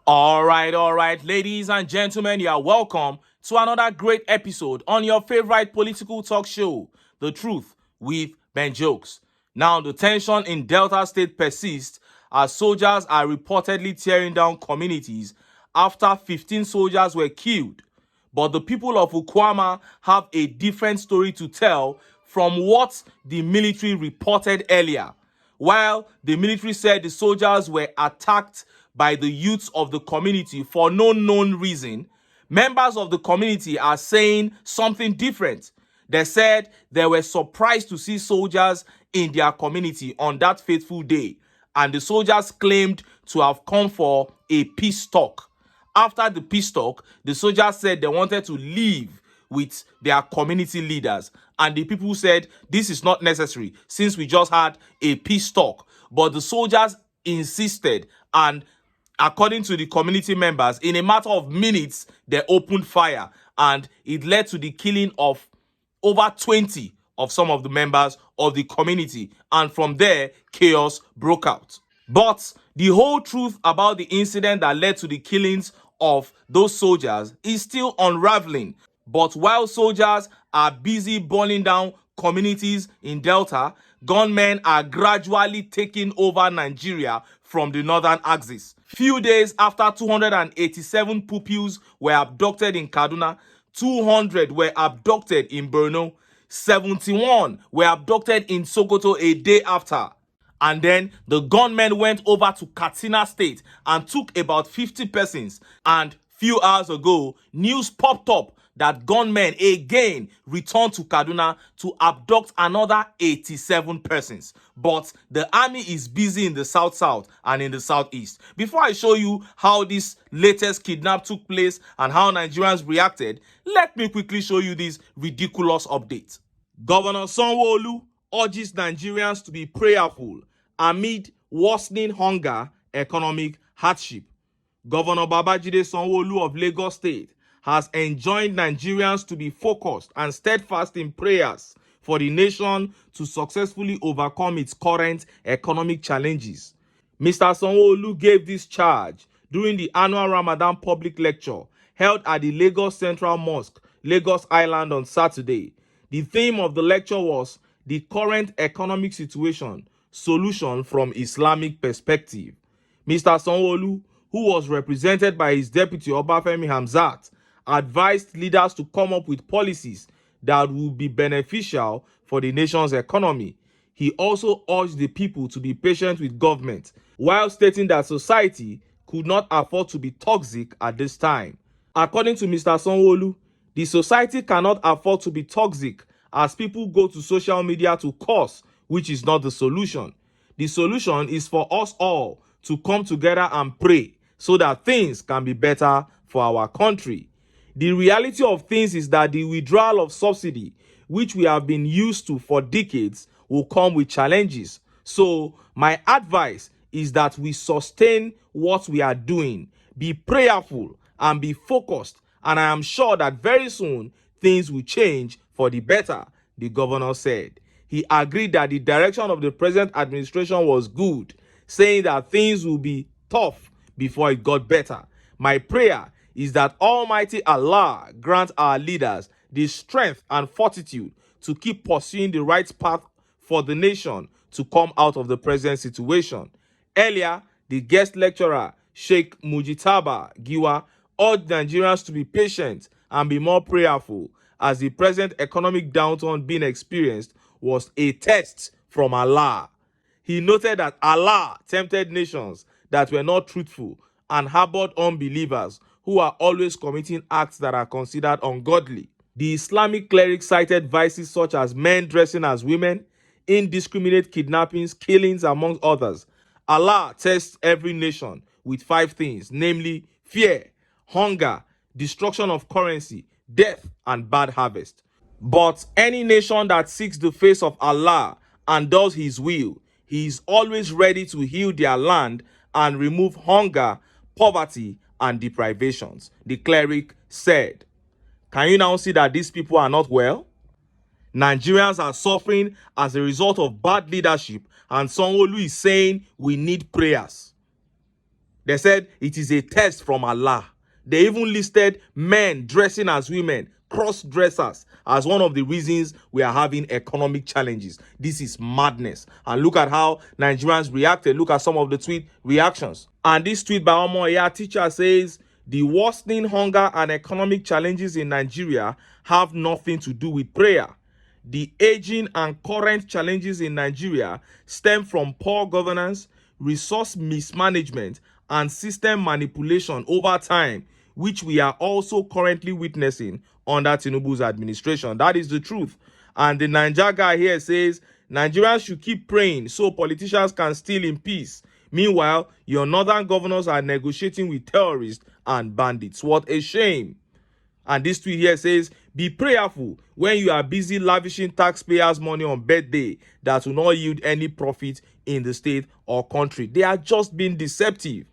All right, ladies and gentlemen, you are welcome to another great episode on your favorite political talk show, The Truth with Ben Jokes. Now, the tension in Delta State persists as soldiers are reportedly tearing down communities after 15 soldiers were killed. But the people of Ukwama have a different story to tell from what the military reported earlier. While the military said the soldiers were attacked by the youths of the community for no known reason, members of the community are saying something different. They said they were surprised to see soldiers in their community on that fateful day, and the soldiers claimed to have come for a peace talk. After the peace talk, the soldiers said they wanted to leave with their community leaders, and the people said this is not necessary since we just had a peace talk. But the soldiers insisted, and according to the community members, in a matter of minutes they opened fire, and it led to the killing of over 20 of some of the members of the community, and from there chaos broke out. But the whole truth about the incident that led to the killings of those soldiers is still unraveling. But while soldiers are busy burning down communities in Delta, gunmen are gradually taking over Nigeria from the northern axis. Few days after 287 pupils were abducted in Kaduna, 200 were abducted in Borno, 71 were abducted in Sokoto a day after. And then the gunmen went over to Katsina State and took about 50 persons. And few hours ago, news popped up that gunmen again returned to Kaduna to abduct another 87 persons. But the army is busy in the south and in the southeast. Before I show you how this latest kidnap took place and how Nigerians reacted, let me quickly show you this ridiculous update. Governor SANWO urges Nigerians to be prayerful amid worsening hunger, economic hardship. Governor Babajide Sanwo-Olu of Lagos State has enjoined Nigerians to be focused and steadfast in prayers for the nation to successfully overcome its current economic challenges. Mr. Sanwo-Olu gave this charge during the annual Ramadan public lecture held at the Lagos Central Mosque, Lagos Island on Saturday. The theme of the lecture was the current economic situation, solution from Islamic perspective. Mr. Sanwo-Olu, who was represented by his deputy Obafemi Hamzat, advised leaders to come up with policies that would be beneficial for the nation's economy. He also urged the people to be patient with government, while stating that society could not afford to be toxic at this time. According to Mr. Sanwo-Olu, the society cannot afford to be toxic as people go to social media to curse, which is not the solution. The solution is for us all to come together and pray so that things can be better for our country. The reality of things is that the withdrawal of subsidy, which we have been used to for decades, will come with challenges. So my advice is that we sustain what we are doing, be prayerful and be focused, and I am sure that very soon things will change for the better, the governor said. He agreed that the direction of the present administration was good, saying that things will be tough before it got better. My prayer is that Almighty Allah grant our leaders the strength and fortitude to keep pursuing the right path for the nation to come out of the present situation. Earlier, the guest lecturer, Sheikh Mujitaba Giwa, urged Nigerians to be patient and be more prayerful as the present economic downturn being experienced was a test from Allah. He noted that Allah tempted nations that were not truthful and harbored unbelievers who are always committing acts that are considered ungodly. The Islamic cleric cited vices such as men dressing as women, indiscriminate kidnappings, killings, among others. Allah tests every nation with 5 things, namely fear, hunger, destruction of currency, death, and bad harvest. But any nation that seeks the face of Allah and does His will, He is always ready to heal their land and remove hunger, poverty, and deprivations, the cleric said. Can you now see that these people are not well? Nigerians are suffering as a result of bad leadership, and Sanwo-Olu is saying we need prayers. They said it is a test from Allah. They even listed men dressing as women, cross-dressers, as one of the reasons we are having economic challenges. This is madness. And look at how Nigerians reacted. Look at some of the tweet reactions. And this tweet by Omoya teacher says, the worsening hunger and economic challenges in Nigeria have nothing to do with prayer. The aging and current challenges in Nigeria stem from poor governance, resource mismanagement, and system manipulation over time, which we are also currently witnessing under Tinubu's administration. That is the truth. And the Naija guy here says, Nigerians should keep praying so politicians can steal in peace. Meanwhile, your northern governors are negotiating with terrorists and bandits. What a shame. And this tweet here says, be prayerful when you are busy lavishing taxpayers' money on birthday that will not yield any profit in the state or country. They are just being deceptive.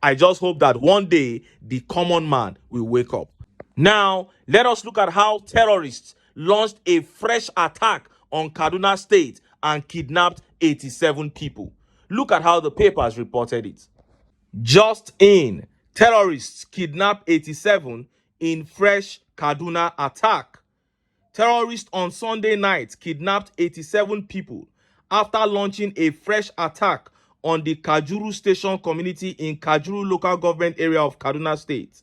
I just hope that one day the common man will wake up. Now, let us look at how terrorists launched a fresh attack on Kaduna State and kidnapped 87 people. Look at how the papers reported it. Just in, terrorists kidnapped 87 in fresh Kaduna attack. Terrorists on Sunday night kidnapped 87 people after launching a fresh attack on the Kajuru Station community in Kajuru local government area of Kaduna State.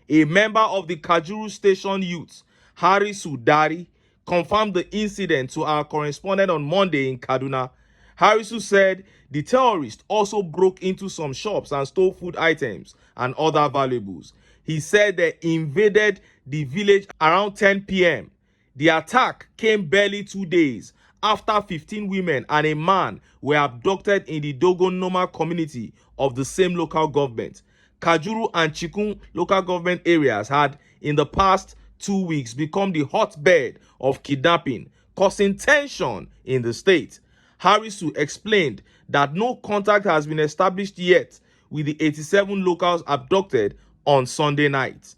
A member of the Kajuru Station youth, Hari Sudari, confirmed the incident to our correspondent on Monday in Kaduna. Harisu said the terrorists also broke into some shops and stole food items and other valuables. He said they invaded the village around 10 p.m. The attack came barely 2 days after 15 women and a man were abducted in the Dogonoma community of the same local government. Kajuru and Chikun local government areas had, in the past 2 weeks, become the hotbed of kidnapping, causing tension in the state. Harisu explained that no contact has been established yet with the 87 locals abducted on Sunday night.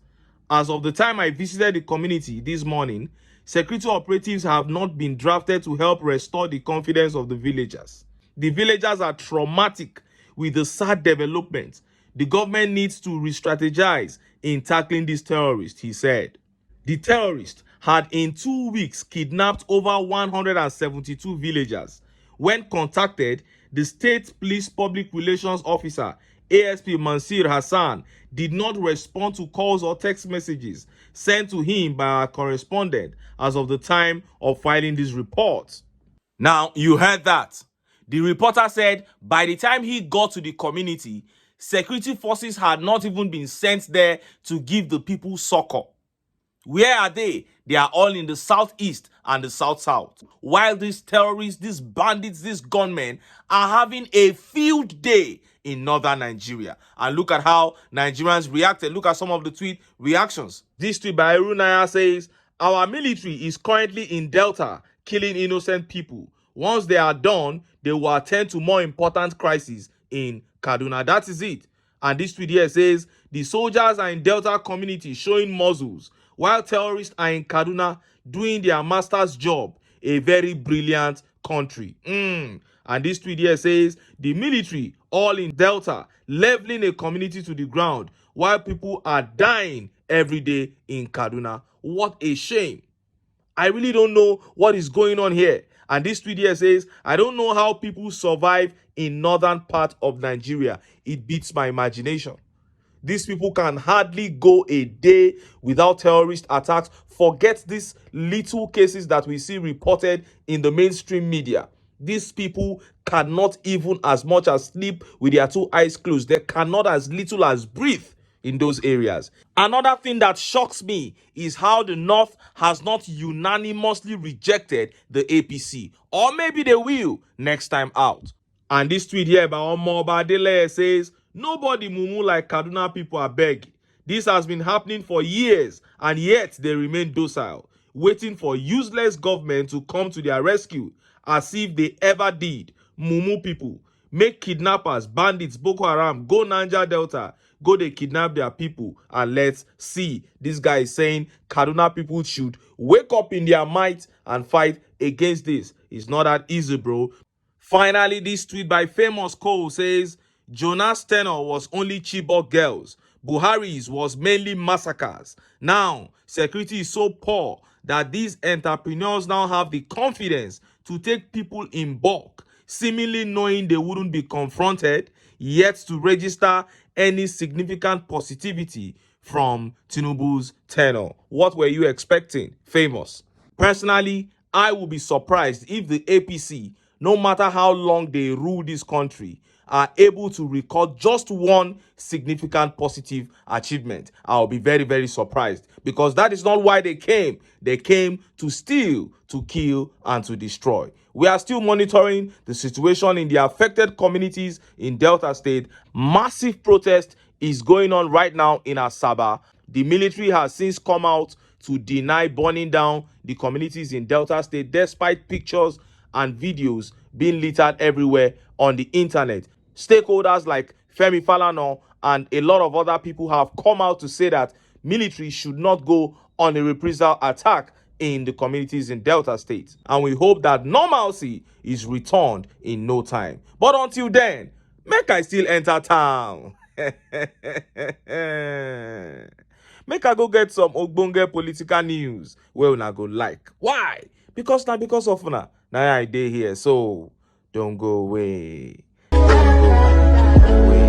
As of the time I visited the community this morning, security operatives have not been drafted to help restore the confidence of the villagers. The villagers are traumatic with the sad development. The government needs to re-strategize in tackling these terrorists, he said. The terrorists had in 2 weeks kidnapped over 172 villagers. When contacted, the state police public relations officer, ASP Mansir Hassan, did not respond to calls or text messages sent to him by our correspondent as of the time of filing this report. Now, you heard that. The reporter said by the time he got to the community, security forces had not even been sent there to give the people succor. Where are they? They are all in the southeast and the south-south. While these terrorists, these bandits, these gunmen are having a field day in northern Nigeria. And look at how Nigerians reacted. Look at some of the tweet reactions. This tweet by Erunaya says, our military is currently in Delta killing innocent people. Once they are done, they will attend to more important crises in Kaduna. That is it. And this tweet here says, the soldiers are in Delta community showing muzzles, while terrorists are in Kaduna doing their master's job. A very brilliant country. And this tweet here says, the military all in Delta leveling a community to the ground while people are dying every day in Kaduna. What a shame. I really don't know what is going on here. And this tweet here says, I don't know how people survive in northern part of Nigeria. It beats my imagination. These people can hardly go a day without terrorist attacks. Forget these little cases that we see reported in the mainstream media. These people cannot even as much as sleep with their two eyes closed. They cannot as little as breathe in those areas. Another thing that shocks me is how the North has not unanimously rejected the APC. Or maybe they will next time out. And this tweet here by Omoba Adele says, nobody mumu like Kaduna people are begging. This has been happening for years and yet they remain docile, waiting for useless government to come to their rescue as if they ever did. Mumu people, make kidnappers, bandits, Boko Haram, go Niger Delta, go they kidnap their people and let's see. This guy is saying Kaduna people should wake up in their might and fight against this. It's not that easy, bro. Finally, this tweet by Famous Cole says, Jonah's tenure was only Chibok girls. Buhari's was mainly massacres. Now, security is so poor that these entrepreneurs now have the confidence to take people in bulk, seemingly knowing they wouldn't be confronted, yet to register any significant positivity from Tinubu's tenure. What were you expecting? Famous. Personally, I would be surprised if the APC, no matter how long they rule this country, are able to record just one significant positive achievement. I'll be very, very surprised, because that is not why they came. They came to steal, to kill, and to destroy. We are still monitoring the situation in the affected communities in Delta State. Massive protest is going on right now in Asaba. The military has since come out to deny burning down the communities in Delta State, despite pictures and videos being littered everywhere on the internet. Stakeholders like Femi Falana and a lot of other people have come out to say that military should not go on a reprisal attack in the communities in Delta State. And we hope that normalcy is returned in no time. But until then, make I still enter town. Make I go get some ogbonge political news wey una go like. Why? Because of una. Now I dey here, so don't go away. Don't go away.